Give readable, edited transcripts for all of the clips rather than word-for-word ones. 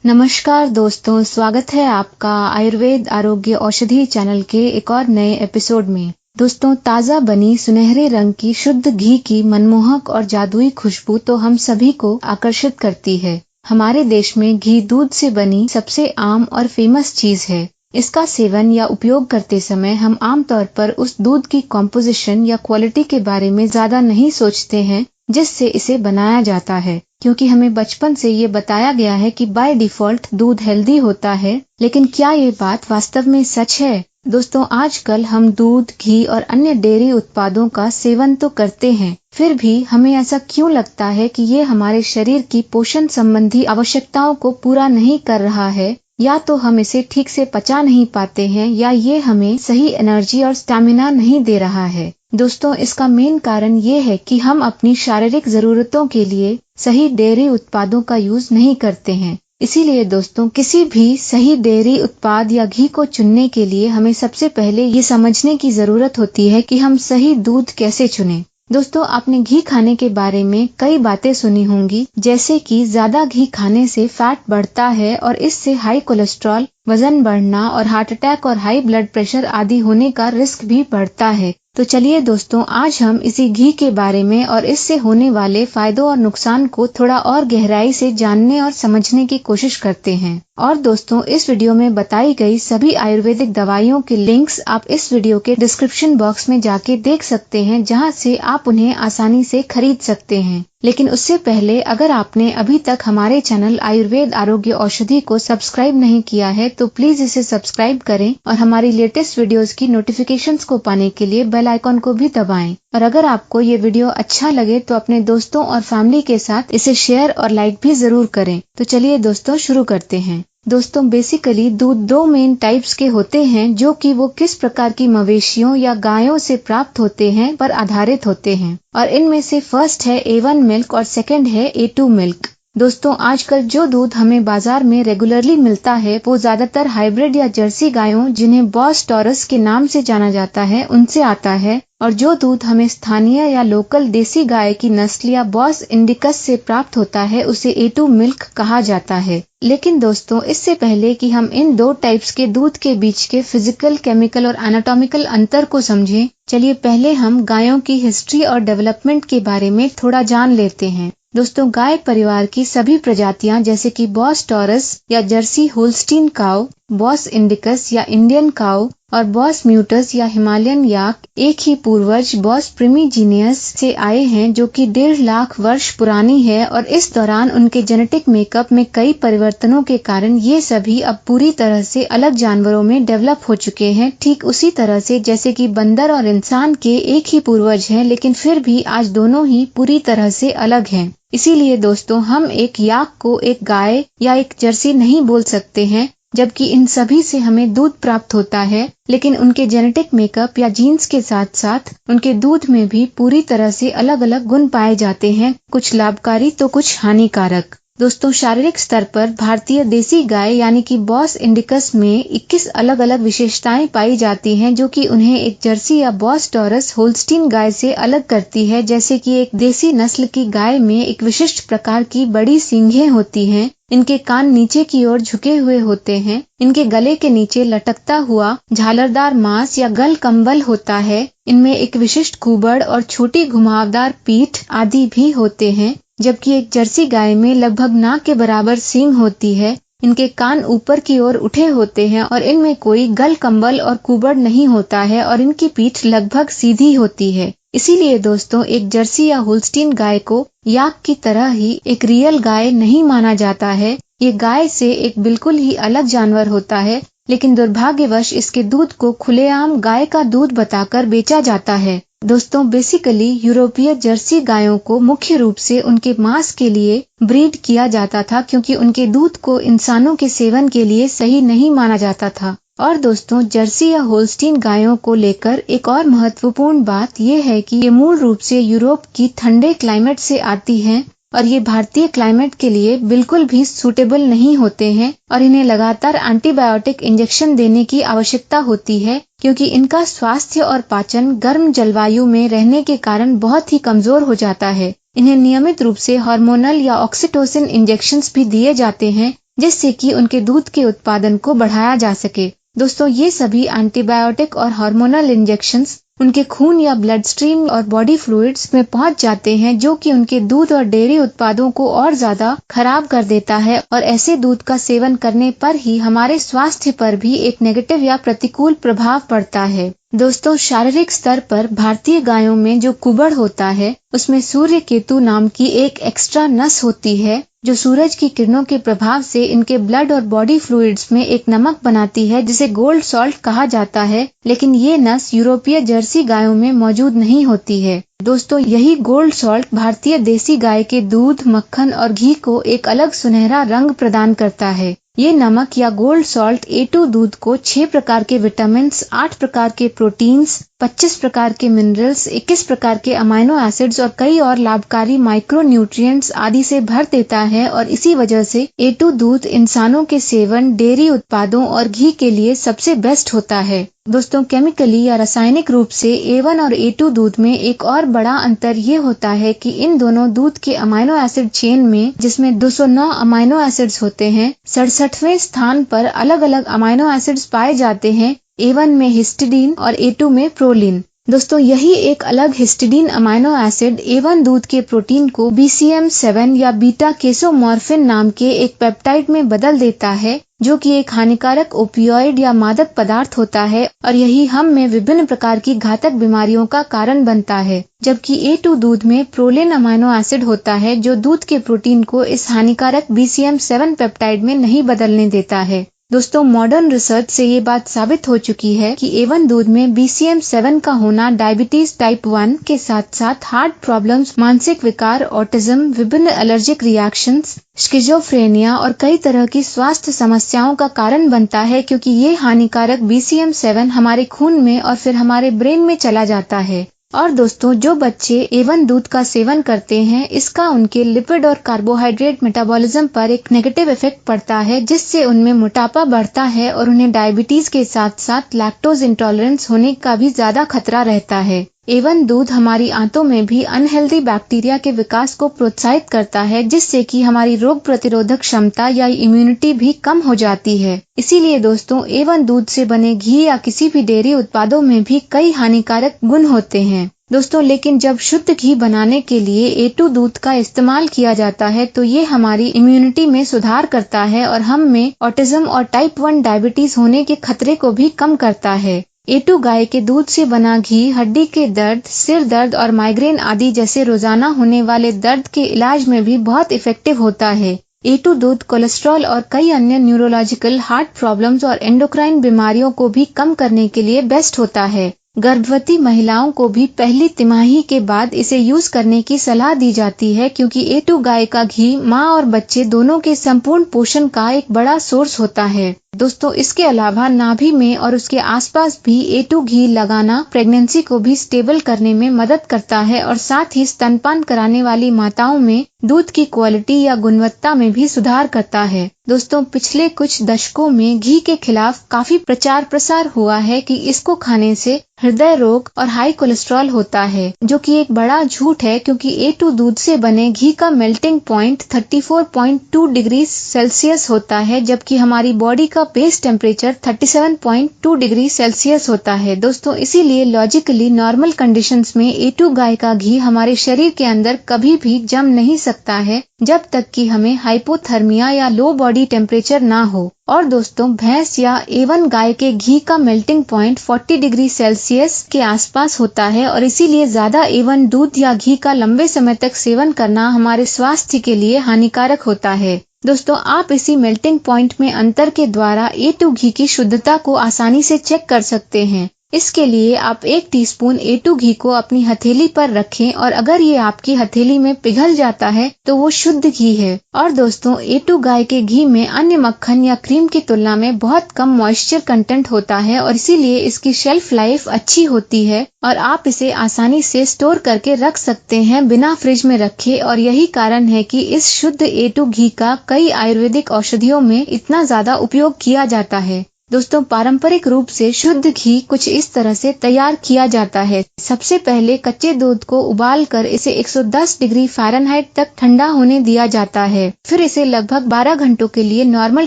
नमस्कार दोस्तों, स्वागत है आपका आयुर्वेद आरोग्य औषधि चैनल के एक और नए एपिसोड में। दोस्तों, ताज़ा बनी सुनहरे रंग की शुद्ध घी की मनमोहक और जादुई खुशबू तो हम सभी को आकर्षित करती है। हमारे देश में घी दूध से बनी सबसे आम और फेमस चीज है। इसका सेवन या उपयोग करते समय हम आमतौर पर उस दूध की कॉम्पोजिशन या क्वालिटी के बारे में ज्यादा नहीं सोचते हैं जिससे इसे बनाया जाता है, क्योंकि हमें बचपन से ये बताया गया है कि बाय डिफॉल्ट दूध हेल्दी होता है। लेकिन क्या ये बात वास्तव में सच है? दोस्तों, आजकल हम दूध, घी और अन्य डेयरी उत्पादों का सेवन तो करते हैं, फिर भी हमें ऐसा क्यों लगता है कि ये हमारे शरीर की पोषण संबंधी आवश्यकताओं को पूरा नहीं कर रहा है? या तो हम इसे ठीक से पचा नहीं पाते हैं या ये हमें सही एनर्जी और स्टैमिना नहीं दे रहा है। दोस्तों, इसका मेन कारण ये है कि हम अपनी शारीरिक जरूरतों के लिए सही डेयरी उत्पादों का यूज नहीं करते हैं। इसीलिए दोस्तों, किसी भी सही डेयरी उत्पाद या घी को चुनने के लिए हमें सबसे पहले ये समझने की जरूरत होती है कि हम सही दूध कैसे चुनें। दोस्तों, आपने घी खाने के बारे में कई बातें सुनी होंगी, जैसे कि ज्यादा घी खाने से फैट बढ़ता है और इससे हाई कोलेस्ट्रॉल, वजन बढ़ना और हार्ट अटैक और हाई ब्लड प्रेशर आदि होने का रिस्क भी बढ़ता है। तो चलिए दोस्तों, आज हम इसी घी के बारे में और इससे होने वाले फायदों और नुकसान को थोड़ा और गहराई से जानने और समझने की कोशिश करते हैं। और दोस्तों, इस वीडियो में बताई गई सभी आयुर्वेदिक दवाइयों के लिंक्स आप इस वीडियो के डिस्क्रिप्शन बॉक्स में जाके देख सकते हैं, जहां से आप उन्हें आसानी से खरीद सकते हैं। लेकिन उससे पहले अगर आपने अभी तक हमारे चैनल आयुर्वेद आरोग्य औषधि को सब्सक्राइब नहीं किया है तो प्लीज इसे सब्सक्राइब करें और हमारी लेटेस्ट वीडियोस की नोटिफिकेशंस को पाने के लिए बेल आइकॉन को भी दबाएं। और अगर आपको ये वीडियो अच्छा लगे तो अपने दोस्तों और फैमिली के साथ इसे शेयर और लाइक भी जरूर करें। तो चलिए दोस्तों, शुरू करते हैं। दोस्तों, बेसिकली दूध दो मेन टाइप्स के होते हैं, जो कि वो किस प्रकार की मवेशियों या गायों से प्राप्त होते हैं पर आधारित होते हैं। और इनमें से फर्स्ट है A1 मिल्क और सेकंड है A2 मिल्क। दोस्तों, आजकल जो दूध हमें बाजार में रेगुलरली मिलता है वो ज्यादातर हाइब्रिड या जर्सी गायों, जिन्हें बॉस टॉरस के नाम से जाना जाता है, उनसे आता है। और जो दूध हमें स्थानीय या लोकल देसी गाय की नस्ल या बॉस इंडिकस से प्राप्त होता है उसे A2 मिल्क कहा जाता है। लेकिन दोस्तों, इससे पहले कि हम इन दो टाइप्स के दूध के बीच के फिजिकल, केमिकल और एनाटॉमिकल अंतर को समझें, चलिए पहले हम गायों की हिस्ट्री और डेवलपमेंट के बारे में थोड़ा जान लेते हैं। दोस्तों, गाय परिवार की सभी प्रजातियां जैसे कि बॉस टॉरस या Jersey Holstein cow, Bos indicus या इंडियन काउ और बॉस म्यूटस या हिमालयन याक एक ही पूर्वज बॉस प्रिमीजीनियस से आए हैं, जो कि 1.5 लाख वर्ष पुरानी है। और इस दौरान उनके जेनेटिक मेकअप में कई परिवर्तनों के कारण ये सभी अब पूरी तरह से अलग जानवरों में डेवलप हो चुके हैं। ठीक उसी तरह से जैसे कि बंदर और इंसान के एक ही पूर्वज हैं, लेकिन फिर भी आज दोनों ही पूरी तरह से अलग हैं। इसीलिए दोस्तों, हम एक याक को एक गाय या एक जर्सी नहीं बोल सकते हैं, जबकि इन सभी से हमें दूध प्राप्त होता है। लेकिन उनके जेनेटिक मेकअप या जीन्स के साथ साथ उनके दूध में भी पूरी तरह से अलग अलग गुण पाए जाते हैं, कुछ लाभकारी तो कुछ हानिकारक। दोस्तों, शारीरिक स्तर पर भारतीय देसी गाय यानी कि बॉस इंडिकस में 21 अलग अलग विशेषताएं पाई जाती हैं, जो कि उन्हें एक जर्सी या बॉस टॉरस होल्स्टीन गाय से अलग करती है। जैसे कि एक देसी नस्ल की गाय में एक विशिष्ट प्रकार की बड़ी सींगें होती हैं, इनके कान नीचे की ओर झुके हुए होते हैं, इनके गले के नीचे लटकता हुआ झालरदार मांस या गल कंबल होता है, इनमें एक विशिष्ट कुबड़ और छोटी घुमावदार पीठ आदि भी होते हैं। जबकि एक जर्सी गाय में लगभग नाक के बराबर सींग होती है, इनके कान ऊपर की ओर उठे होते हैं और इनमें कोई गल कंबल और कुबड़ नहीं होता है और इनकी पीठ लगभग सीधी होती है। इसीलिए दोस्तों, एक जर्सी या होल्स्टीन गाय को याक की तरह ही एक रियल गाय नहीं माना जाता है। ये गाय से एक बिल्कुल ही अलग जानवर होता है, लेकिन दुर्भाग्यवश इसके दूध को खुलेआम गाय का दूध बताकर बेचा जाता है। दोस्तों, बेसिकली यूरोपीय जर्सी गायों को मुख्य रूप से उनके मांस के लिए ब्रीड किया जाता था, क्योंकि उनके दूध को इंसानों के सेवन के लिए सही नहीं माना जाता था। और दोस्तों, जर्सी या होल्स्टीन गायों को लेकर एक और महत्वपूर्ण बात यह है कि ये मूल रूप से यूरोप की ठंडे क्लाइमेट से आती हैं और ये भारतीय क्लाइमेट के लिए बिल्कुल भी सूटेबल नहीं होते हैं और इन्हें लगातार एंटीबायोटिक इंजेक्शन देने की आवश्यकता होती है, क्योंकि इनका स्वास्थ्य और पाचन गर्म जलवायु में रहने के कारण बहुत ही कमजोर हो जाता है। इन्हें नियमित रूप से हार्मोनल या ऑक्सीटोसिन इंजेक्शंस भी दिए जाते हैं, जिससे कि उनके दूध के उत्पादन को बढ़ाया जा सके। दोस्तों, ये सभी एंटीबायोटिक और हार्मोनल इंजेक्शंस उनके खून या ब्लड स्ट्रीम और बॉडी फ्लूइड्स में पहुंच जाते हैं, जो कि उनके दूध और डेयरी उत्पादों को और ज्यादा खराब कर देता है। और ऐसे दूध का सेवन करने पर ही हमारे स्वास्थ्य पर भी एक नेगेटिव या प्रतिकूल प्रभाव पड़ता है। दोस्तों, शारीरिक स्तर पर भारतीय गायों में जो कुबड़ होता है, उसमें सूर्य केतु नाम की एक एक्स्ट्रा नस होती है, जो सूरज की किरणों के प्रभाव से इनके ब्लड और बॉडी फ्लूइड्स में एक नमक बनाती है, जिसे गोल्ड सॉल्ट कहा जाता है। लेकिन ये नस यूरोपीय जर्सी गायों में मौजूद नहीं होती है। दोस्तों, यही गोल्ड सॉल्ट भारतीय देसी गाय के दूध, मक्खन और घी को एक अलग सुनहरा रंग प्रदान करता है। ये नमक या गोल्ड सॉल्ट A2 दूध को 6 प्रकार के विटामिन्स, 8 प्रकार के प्रोटीन्स, 25 प्रकार के मिनरल्स, 21 प्रकार के अमाइनो एसिड्स और कई और लाभकारी माइक्रो न्यूट्रिएंट्स आदि से भर देता है। और इसी वजह से A2 दूध इंसानों के सेवन, डेयरी उत्पादों और घी के लिए सबसे बेस्ट होता है। दोस्तों, केमिकली या रासायनिक रूप से A1 और A2 दूध में एक और बड़ा अंतर ये होता है कि इन दोनों दूध के अमाइनो एसिड चेन में, जिसमें 209 अमाइनो एसिड्स होते हैं, 67वें स्थान पर अलग अलग अमाइनो एसिड्स पाए जाते हैं। A1 में हिस्टिडीन और A2 में प्रोलिन। दोस्तों, यही एक अलग हिस्टिडीन अमाइनो एसिड A1 दूध के प्रोटीन को BCM7 या बीटा केसोमॉर्फिन नाम के एक पेप्टाइड में बदल देता है, जो कि एक हानिकारक ओपियोइड या मादक पदार्थ होता है, और यही हम में विभिन्न प्रकार की घातक बीमारियों का कारण बनता है। जबकि A2 दूध में प्रोलिन अमाइनो एसिड होता है, जो दूध के प्रोटीन को इस हानिकारक BCM7 पेप्टाइड में नहीं बदलने देता है। दोस्तों, मॉडर्न रिसर्च से ये बात साबित हो चुकी है कि A1 दूध में BCM7 का होना डायबिटीज टाइप 1 के साथ साथ हार्ट प्रॉब्लम्स, मानसिक विकार, ऑटिज्म, विभिन्न एलर्जिक रिएक्शंस, स्किज़ोफ्रेनिया और कई तरह की स्वास्थ्य समस्याओं का कारण बनता है, क्योंकि ये हानिकारक BCM7 हमारे खून में और फिर हमारे ब्रेन में चला जाता है। और दोस्तों, जो बच्चे A1 दूध का सेवन करते हैं, इसका उनके लिपिड और कार्बोहाइड्रेट मेटाबॉलिज्म पर एक नेगेटिव इफेक्ट पड़ता है, जिससे उनमें मोटापा बढ़ता है और उन्हें डायबिटीज के साथ साथ लैक्टोज इंटॉलरेंस होने का भी ज्यादा खतरा रहता है। A1 दूध हमारी आंतों में भी अनहेल्दी बैक्टीरिया के विकास को प्रोत्साहित करता है, जिससे कि हमारी रोग प्रतिरोधक क्षमता या इम्यूनिटी भी कम हो जाती है। इसीलिए दोस्तों, A1 दूध से बने घी या किसी भी डेयरी उत्पादों में भी कई हानिकारक गुण होते हैं। दोस्तों, लेकिन जब शुद्ध घी बनाने के लिए A2 दूध का इस्तेमाल किया जाता है, तो ये हमारी इम्यूनिटी में सुधार करता है और हम में ऑटिज्म और टाइप 1 डायबिटीज होने के खतरे को भी कम करता है। A2 गाय के दूध से बना घी हड्डी के दर्द, सिर दर्द और माइग्रेन आदि जैसे रोजाना होने वाले दर्द के इलाज में भी बहुत इफेक्टिव होता है। A2 दूध कोलेस्ट्रॉल और कई अन्य न्यूरोलॉजिकल, हार्ट प्रॉब्लम्स और एंडोक्राइन बीमारियों को भी कम करने के लिए बेस्ट होता है। गर्भवती महिलाओं को भी पहली तिमाही के बाद इसे यूज करने की सलाह दी जाती है, क्योंकि A2 गाय का घी माँ और बच्चे दोनों के संपूर्ण पोषण का एक बड़ा सोर्स होता है। दोस्तों, इसके अलावा नाभि में और उसके आसपास भी A2 घी लगाना प्रेगनेंसी को भी स्टेबल करने में मदद करता है और साथ ही स्तनपान कराने वाली माताओं में दूध की क्वालिटी या गुणवत्ता में भी सुधार करता है। दोस्तों, पिछले कुछ दशकों में घी के खिलाफ काफी प्रचार प्रसार हुआ है कि इसको खाने से हृदय रोग और हाई कोलेस्ट्रॉल होता है, जो कि एक बड़ा झूठ है, क्योंकि A2 दूध से बने घी का मेल्टिंग पॉइंट 34.2 डिग्री सेल्सियस होता है, जबकि हमारी बॉडी का बेस टेम्परेचर 37.2 डिग्री सेल्सियस होता है। दोस्तों, इसीलिए लॉजिकली नॉर्मल कंडीशंस में A2 गाय का घी हमारे शरीर के अंदर कभी भी जम नहीं सकता है, जब तक कि हमें हाइपोथर्मिया या लो बॉडी टेम्परेचर ना हो। और दोस्तों, भैंस या A1 गाय के घी का मेल्टिंग पॉइंट 40 डिग्री सेल्सियस के आसपास होता है, और इसीलिए ज्यादा A1 दूध या घी का लंबे समय तक सेवन करना हमारे स्वास्थ्य के लिए हानिकारक होता है। दोस्तों, आप इसी मेल्टिंग पॉइंट में अंतर के द्वारा A2 घी की शुद्धता को आसानी से चेक कर सकते हैं। इसके लिए आप 1 टीस्पून A2 घी को अपनी हथेली पर रखें, और अगर ये आपकी हथेली में पिघल जाता है तो वो शुद्ध घी है। और दोस्तों, A2 गाय के घी में अन्य मक्खन या क्रीम की तुलना में बहुत कम मॉइस्चर कंटेंट होता है, और इसीलिए इसकी शेल्फ लाइफ अच्छी होती है और आप इसे आसानी से स्टोर करके रख सकते हैं बिना फ्रिज में रखे। और यही कारण है कि इस शुद्ध A2 घी का कई आयुर्वेदिक औषधियों में इतना ज्यादा उपयोग किया जाता है। दोस्तों पारंपरिक रूप से शुद्ध घी कुछ इस तरह से तैयार किया जाता है। सबसे पहले कच्चे दूध को उबालकर इसे 110 डिग्री फ़ारेनहाइट तक ठंडा होने दिया जाता है। फिर इसे लगभग 12 घंटों के लिए नॉर्मल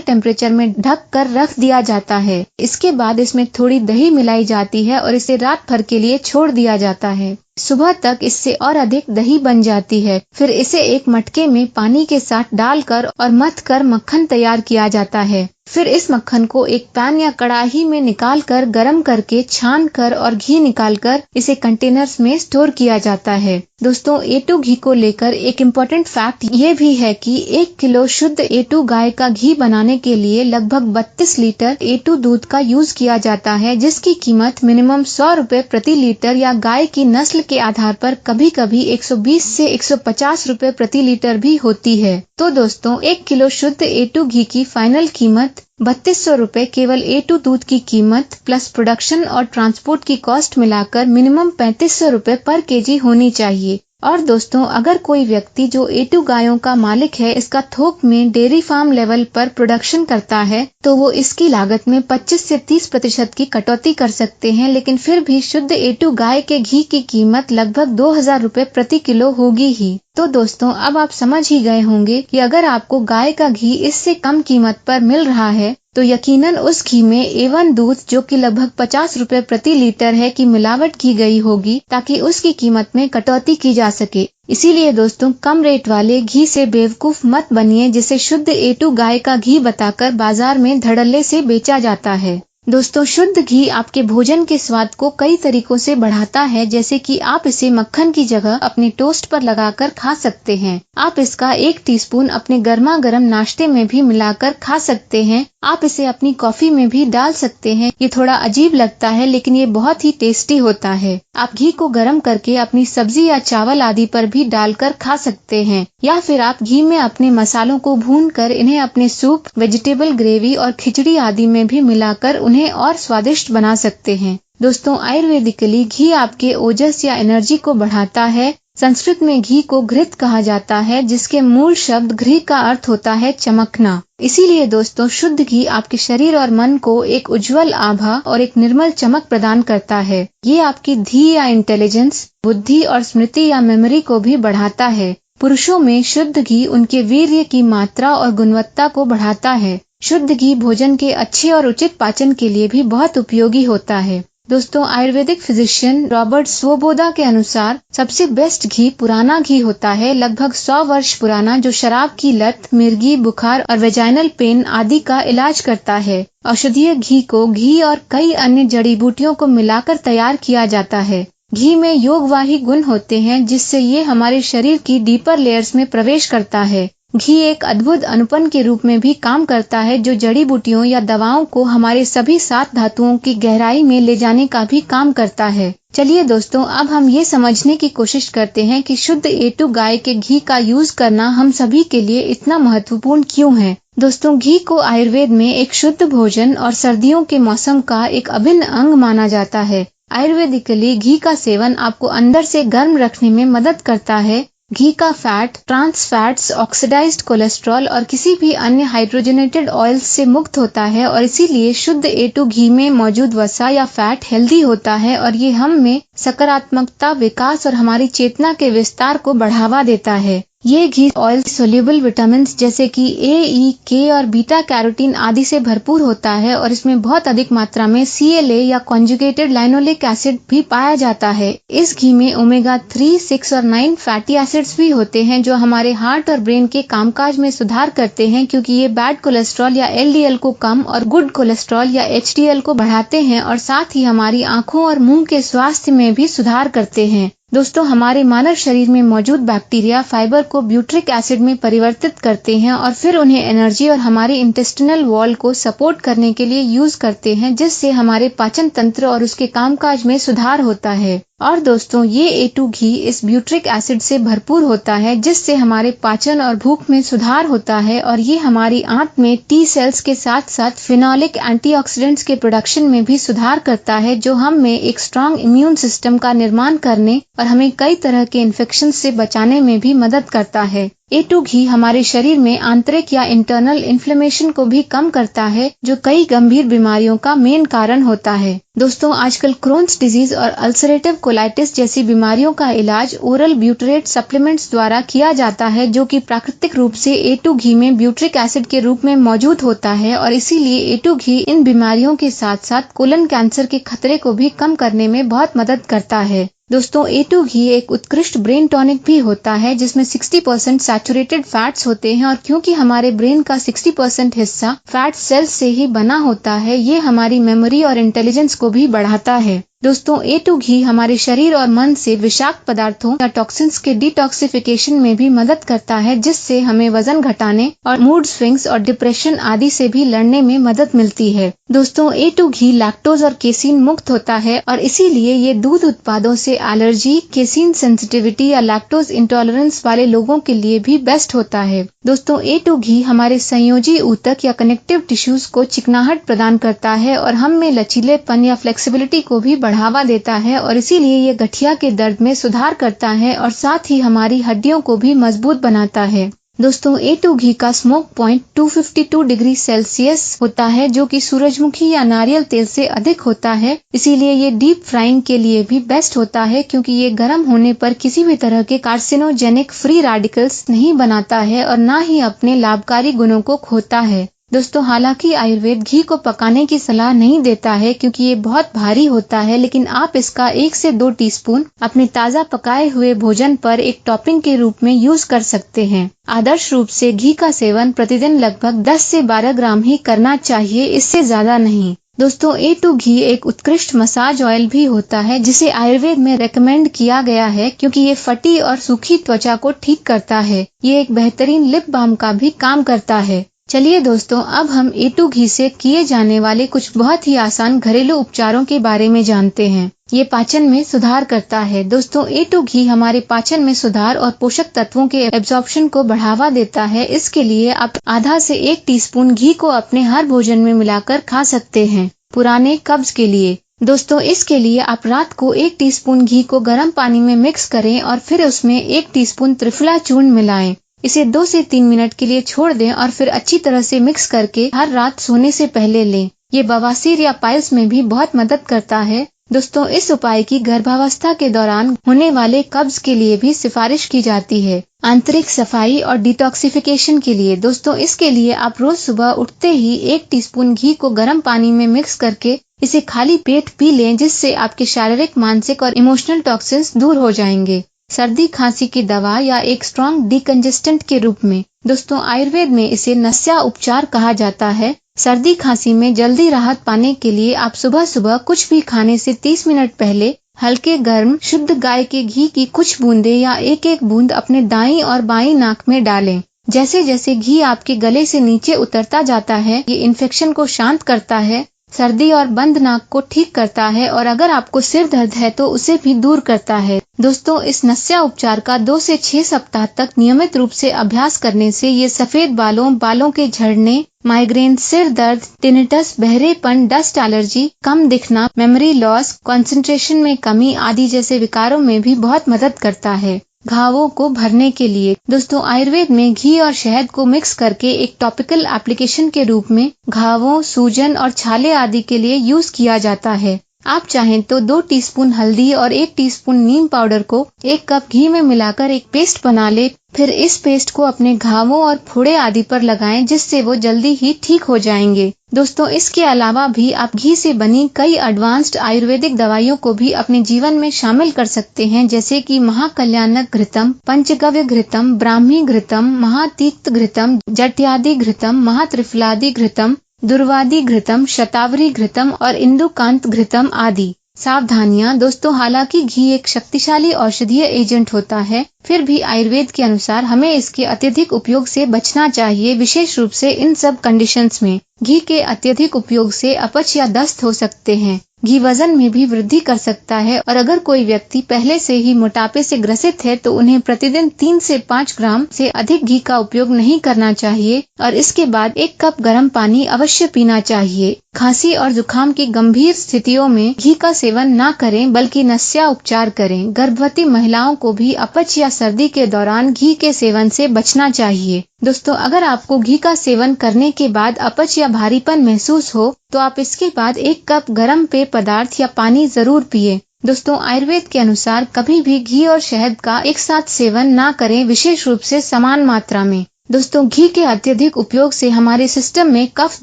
टेम्परेचर में ढक कर रख दिया जाता है। इसके बाद इसमें थोड़ी दही मिलाई जाती है और इसे रात भर के लिए छोड़ दिया जाता है। सुबह तक इससे और अधिक दही बन जाती है। फिर इसे एक मटके में पानी के साथ डालकर और मथ कर मक्खन तैयार किया जाता है। फिर इस मक्खन को एक पैन या कढ़ाई में निकालकर गरम करके छान कर और घी निकालकर इसे कंटेनर्स में स्टोर किया जाता है। दोस्तों A2 घी को लेकर एक इम्पोर्टेंट फैक्ट ये भी है कि 1 किलो शुद्ध A2 गाय का घी बनाने के लिए लगभग 32 लीटर A2 दूध का यूज किया जाता है, जिसकी कीमत मिनिमम 100 रुपए प्रति लीटर या गाय की नस्ल के आधार पर कभी कभी 120 से 150 रुपए प्रति लीटर भी होती है। तो दोस्तों 1 किलो शुद्ध A2 घी की फाइनल कीमत 3200 रुपए केवल A2 दूध की कीमत प्लस प्रोडक्शन और ट्रांसपोर्ट की कॉस्ट मिलाकर मिनिमम 3500 रुपए पर केजी होनी चाहिए। और दोस्तों अगर कोई व्यक्ति जो A2 गायों का मालिक है इसका थोक में डेयरी फार्म लेवल पर प्रोडक्शन करता है तो वो इसकी लागत में 25 से 30% की कटौती कर सकते हैं, लेकिन फिर भी शुद्ध A2 गाय के घी की कीमत लगभग 2000 रुपए प्रति किलो होगी ही। तो दोस्तों अब आप समझ ही गए होंगे कि अगर आपको गाय का घी इससे कम कीमत पर मिल रहा है तो यकीनन उस घी में A1 दूध जो कि लगभग 50 रुपए प्रति लीटर है की मिलावट की गई होगी ताकि उसकी कीमत में कटौती की जा सके। इसीलिए दोस्तों कम रेट वाले घी से बेवकूफ मत बनिए जिसे शुद्ध A2 गाय का घी बताकर बाजार में धड़ल्ले से बेचा जाता है। दोस्तों शुद्ध घी आपके भोजन के स्वाद को कई तरीकों से बढ़ाता है, जैसे कि आप इसे मक्खन की जगह अपने टोस्ट पर लगाकर खा सकते हैं। आप इसका 1 टीस्पून अपने गर्मा गर्म नाश्ते में भी मिलाकर खा सकते हैं। आप इसे अपनी कॉफी में भी डाल सकते हैं। ये थोड़ा अजीब लगता है लेकिन ये बहुत ही टेस्टी होता है। आप घी को गर्म करके अपनी सब्जी या चावल आदि पर भी डालकर खा सकते हैं, या फिर आप घी में अपने मसालों को भूनकर इन्हें अपने सूप, वेजिटेबल ग्रेवी और खिचड़ी आदि में भी मिलाकर उन्हें और स्वादिष्ट बना सकते हैं। दोस्तों आयुर्वेदिकली घी आपके ओजस या एनर्जी को बढ़ाता है। संस्कृत में घी को घृत कहा जाता है, जिसके मूल शब्द घृ का अर्थ होता है चमकना। इसीलिए दोस्तों शुद्ध घी आपके शरीर और मन को एक उज्जवल आभा और एक निर्मल चमक प्रदान करता है। ये आपकी धी या इंटेलिजेंस, बुद्धि और स्मृति या मेमोरी को भी बढ़ाता है। पुरुषों में शुद्ध घी उनके वीर्य की मात्रा और गुणवत्ता को बढ़ाता है। शुद्ध घी भोजन के अच्छे और उचित पाचन के लिए भी बहुत उपयोगी होता है। दोस्तों आयुर्वेदिक फिजिशियन रॉबर्ट स्वोबोदा के अनुसार सबसे बेस्ट घी पुराना घी होता है, लगभग 100 वर्ष पुराना, जो शराब की लत, मिर्गी, बुखार और वेजाइनल पेन आदि का इलाज करता है। औषधीय घी को घी और कई अन्य जड़ी बूटियों को मिलाकर तैयार किया जाता है। घी में योगवाही गुण होते हैं जिससे ये हमारे शरीर की डीपर लेयर्स में प्रवेश करता है। घी एक अद्भुत अनुपन के रूप में भी काम करता है जो जड़ी बूटियों या दवाओं को हमारे सभी 7 धातुओं की गहराई में ले जाने का भी काम करता है। चलिए दोस्तों अब हम ये समझने की कोशिश करते हैं कि शुद्ध A2 गाय के घी का यूज करना हम सभी के लिए इतना महत्वपूर्ण क्यों है। दोस्तों घी को आयुर्वेद में एक शुद्ध भोजन और सर्दियों के मौसम का एक अभिन्न अंग माना जाता है। आयुर्वेदिकली घी का सेवन आपको अंदर से गर्म रखने में मदद करता है। घी का fat, trans fats, oxidised cholesterol और किसी भी अन्य हाइड्रोजनेटेड ऑयल्स से मुक्त होता है और इसीलिए शुद्ध A2 घी में मौजूद वसा या फैट हेल्दी होता है और ये हम में सकारात्मकता, विकास और हमारी चेतना के विस्तार को बढ़ावा देता है। ये घी ऑयल सोल्यूबल विटामिन जैसे कि A, E, K और बीटा कैरोटीन आदि से भरपूर होता है और इसमें बहुत अधिक मात्रा में CLA या कॉन्जुगेटेड लाइनोलिक एसिड भी पाया जाता है। इस घी में ओमेगा 3, 6 और 9 फैटी एसिड्स भी होते हैं जो हमारे हार्ट और ब्रेन के कामकाज में सुधार करते हैं, क्योंकि ये बैड कोलेस्ट्रॉल या LDL को कम और गुड कोलेस्ट्रॉल या HDL को बढ़ाते हैं और साथ ही हमारी आँखों और मुंह के स्वास्थ्य में भी सुधार करते हैं। दोस्तों हमारे मानव शरीर में मौजूद बैक्टीरिया फाइबर को ब्यूट्रिक एसिड में परिवर्तित करते हैं और फिर उन्हें एनर्जी और हमारे इंटेस्टिनल वॉल को सपोर्ट करने के लिए यूज करते हैं, जिससे हमारे पाचन तंत्र और उसके कामकाज में सुधार होता है। और दोस्तों ये A2 घी इस ब्यूट्रिक एसिड से भरपूर होता है जिससे हमारे पाचन और भूख में सुधार होता है और ये हमारी आंत में T सेल्स के साथ साथ फिनोलिक एंटीऑक्सीडेंट्स के प्रोडक्शन में भी सुधार करता है, जो हम में एक स्ट्रांग इम्यून सिस्टम का निर्माण करने और हमें कई तरह के इन्फेक्शन से बचाने में भी मदद करता है। A2 घी हमारे शरीर में आंतरिक या इंटरनल इन्फ्लेमेशन को भी कम करता है, जो कई गंभीर बीमारियों का मेन कारण होता है। दोस्तों, आजकल क्रोन्स डिजीज और अल्सरेटिव कोलाइटिस जैसी बीमारियों का इलाज ओरल ब्यूटरेट सप्लीमेंट्स द्वारा किया जाता है, जो कि प्राकृतिक रूप से A2 घी में ब्यूट्रिक एसिड के रूप में मौजूद होता है और इसीलिए A2 घी इन बीमारियों के साथ साथ कोलन कैंसर के खतरे को भी कम करने में बहुत मदद करता है। दोस्तों, A2 घी एक उत्कृष्ट ब्रेन टॉनिक भी होता है, जिसमें 60% सैचुरेटेड फैट्स होते हैं और क्योंकि हमारे ब्रेन का 60% हिस्सा फैट सेल्स से ही बना होता है, ये हमारी मेमोरी और इंटेलिजेंस को भी बढ़ाता है। दोस्तों, A2 घी हमारे शरीर और मन से विषाक्त पदार्थों या टॉक्सिन्स के डिटॉक्सिफिकेशन में भी मदद करता है, जिससे हमें वजन घटाने और मूड स्विंग्स और डिप्रेशन आदि से भी लड़ने में मदद मिलती है। दोस्तों, A2 घी लैक्टोज और केसीन मुक्त होता है और इसीलिए ये दूध उत्पादों से एलर्जी, केसीन सेंसिटिविटी या लैक्टोज इंटॉलरेंस वाले लोगों के लिए भी बेस्ट होता है। दोस्तों, A2 घी हमारे संयोजी ऊतक या कनेक्टिव टिश्यूज को चिकनाहट प्रदान करता है और हम में लचीलेपन या फ्लेक्सिबिलिटी को भी बढ़ावा देता है और इसीलिए ये गठिया के दर्द में सुधार करता है और साथ ही हमारी हड्डियों को भी मजबूत बनाता है। दोस्तों, A2 घी का स्मोक पॉइंट 252 डिग्री सेल्सियस होता है, जो कि सूरजमुखी या नारियल तेल से अधिक होता है। इसीलिए ये डीप फ्राइंग के लिए भी बेस्ट होता है, क्योंकि ये गर्म होने पर किसी भी तरह के कार्सिनोजेनिक फ्री रेडिकल्स नहीं बनाता है और न ही अपने लाभकारी गुणों को खोता है। दोस्तों, हालांकि आयुर्वेद घी को पकाने की सलाह नहीं देता है, क्योंकि ये बहुत भारी होता है, लेकिन आप इसका 1 से 2 टीस्पून अपने ताज़ा पकाए हुए भोजन पर एक टॉपिंग के रूप में यूज कर सकते हैं। आदर्श रूप से घी का सेवन प्रतिदिन लगभग 10 से 12 ग्राम ही करना चाहिए, इससे ज्यादा नहीं। दोस्तों, A2 घी एक उत्कृष्ट मसाज ऑयल भी होता है, जिसे आयुर्वेद में रेकमेंड किया गया है, क्योंकि ये फटी और सूखी त्वचा को ठीक करता है। ये एक बेहतरीन लिप बाम का भी काम करता है। चलिए दोस्तों, अब हम A2 घी से किए जाने वाले कुछ बहुत ही आसान घरेलू उपचारों के बारे में जानते हैं। ये पाचन में सुधार करता है। दोस्तों, A2 घी हमारे पाचन में सुधार और पोषक तत्वों के एब्जॉर्प्शन को बढ़ावा देता है। इसके लिए आप आधा से 1 टीस्पून घी को अपने हर भोजन में मिलाकर खा सकते हैं। पुराने कब्ज के लिए दोस्तों, इसके लिए आप रात को 1 टीस्पून घी को गर्म पानी में मिक्स करें और फिर उसमें 1 टीस्पून त्रिफला चूर्ण मिलाएं। इसे 2 से 3 मिनट के लिए छोड़ दें और फिर अच्छी तरह से मिक्स करके हर रात सोने से पहले लें। ये बवासीर या पाइल्स में भी बहुत मदद करता है। दोस्तों, इस उपाय की गर्भावस्था के दौरान होने वाले कब्ज के लिए भी सिफारिश की जाती है। आंतरिक सफाई और डिटॉक्सिफिकेशन के लिए दोस्तों, इसके लिए आप रोज सुबह उठते ही 1 टीस्पून घी को गर्म पानी में मिक्स करके इसे खाली पेट पी लें, जिससे आपके शारीरिक, मानसिक और इमोशनल टॉक्सिन्स दूर हो जाएंगे। सर्दी खांसी की दवा या एक स्ट्रॉन्ग डिकंजेस्टेंट के रूप में दोस्तों, आयुर्वेद में इसे नस्या उपचार कहा जाता है। सर्दी खांसी में जल्दी राहत पाने के लिए आप सुबह सुबह कुछ भी खाने से 30 मिनट पहले हल्के गर्म शुद्ध गाय के घी की कुछ बूंदे या एक बूंद अपने दाईं और बाईं नाक में डालें। जैसे जैसे घी आपके गले से नीचे उतरता जाता है, ये इन्फेक्शन को शांत करता है, सर्दी और बंद नाक को ठीक करता है और अगर आपको सिर दर्द है तो उसे भी दूर करता है। दोस्तों, इस नस्या उपचार का 2 से 6 सप्ताह तक नियमित रूप से अभ्यास करने से ये सफेद बालों के झड़ने, माइग्रेन, सिर दर्द, टिनिटस, बहरेपन, डस्ट एलर्जी, कम दिखना, मेमोरी लॉस, कंसंट्रेशन में कमी आदि जैसे विकारों में भी बहुत मदद करता है। घावों को भरने के लिए दोस्तों, आयुर्वेद में घी और शहद को मिक्स करके एक टॉपिकल एप्लीकेशन के रूप में घावों, सूजन और छाले आदि के लिए यूज किया जाता है। आप चाहें तो 2 टीस्पून हल्दी और 1 टीस्पून नीम पाउडर को 1 कप घी में मिलाकर एक पेस्ट बना ले, फिर इस पेस्ट को अपने घावों और फोड़े आदि पर लगाएं, जिससे वो जल्दी ही ठीक हो जाएंगे। दोस्तों, इसके अलावा भी आप घी से बनी कई एडवांस्ड आयुर्वेदिक दवाइयों को भी अपने जीवन में शामिल कर सकते हैं, जैसे कि महाकल्याणक घृतम, पंचगव्य घृतम, ब्राह्मी घृतम, महातीक्त घृतम, जट्यादि घृतम, महात्रिफलादि घृतम, दुर्वादि घृतम, शतावरी घृतम और इंदुकांत घृतम आदि। सावधानियां दोस्तों, हालांकि घी एक शक्तिशाली औषधीय एजेंट होता है, फिर भी आयुर्वेद के अनुसार हमें इसके अत्यधिक उपयोग से बचना चाहिए, विशेष रूप से इन सब कंडीशंस में। घी के अत्यधिक उपयोग से अपच या दस्त हो सकते हैं। घी वजन में भी वृद्धि कर सकता है और अगर कोई व्यक्ति पहले से ही मोटापे से ग्रसित है तो उन्हें प्रतिदिन 3 से 5 ग्राम से अधिक घी का उपयोग नहीं करना चाहिए और इसके बाद 1 कप गर्म पानी अवश्य पीना चाहिए। खांसी और जुकाम की गंभीर स्थितियों में घी का सेवन न करें बल्कि नस्या उपचार करें। गर्भवती महिलाओं को भी अपच या सर्दी के दौरान घी के सेवन से बचना चाहिए। दोस्तों, अगर आपको घी का सेवन करने के बाद अपच या भारीपन महसूस हो तो आप इसके बाद 1 कप गर्म पेय पदार्थ या पानी जरूर पिए। दोस्तों, आयुर्वेद के अनुसार कभी भी घी और शहद का एक साथ सेवन न करें, विशेष रूप से समान मात्रा में। दोस्तों, घी के अत्यधिक उपयोग से हमारे सिस्टम में कफ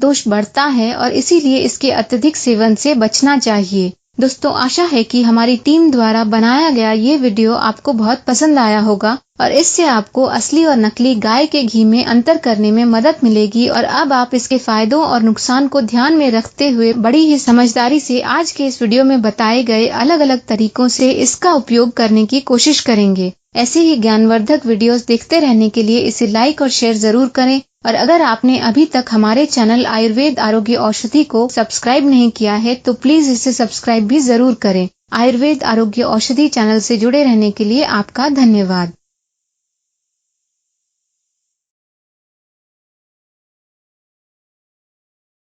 दोष बढ़ता है और इसीलिए इसके अत्यधिक सेवन से बचना चाहिए। दोस्तों, आशा है कि हमारी टीम द्वारा बनाया गया ये वीडियो आपको बहुत पसंद आया होगा और इससे आपको असली और नकली गाय के घी में अंतर करने में मदद मिलेगी और अब आप इसके फायदों और नुकसान को ध्यान में रखते हुए बड़ी ही समझदारी से आज के इस वीडियो में बताए गए अलग अलग तरीकों से इसका उपयोग करने की कोशिश करेंगे। ऐसे ही ज्ञानवर्धक वीडियोस देखते रहने के लिए इसे लाइक और शेयर जरूर करें और अगर आपने अभी तक हमारे चैनल आयुर्वेद आरोग्य औषधि को सब्सक्राइब नहीं किया है तो प्लीज इसे सब्सक्राइब भी जरूर करें। आयुर्वेद आरोग्य औषधि चैनल से जुड़े रहने के लिए आपका धन्यवाद।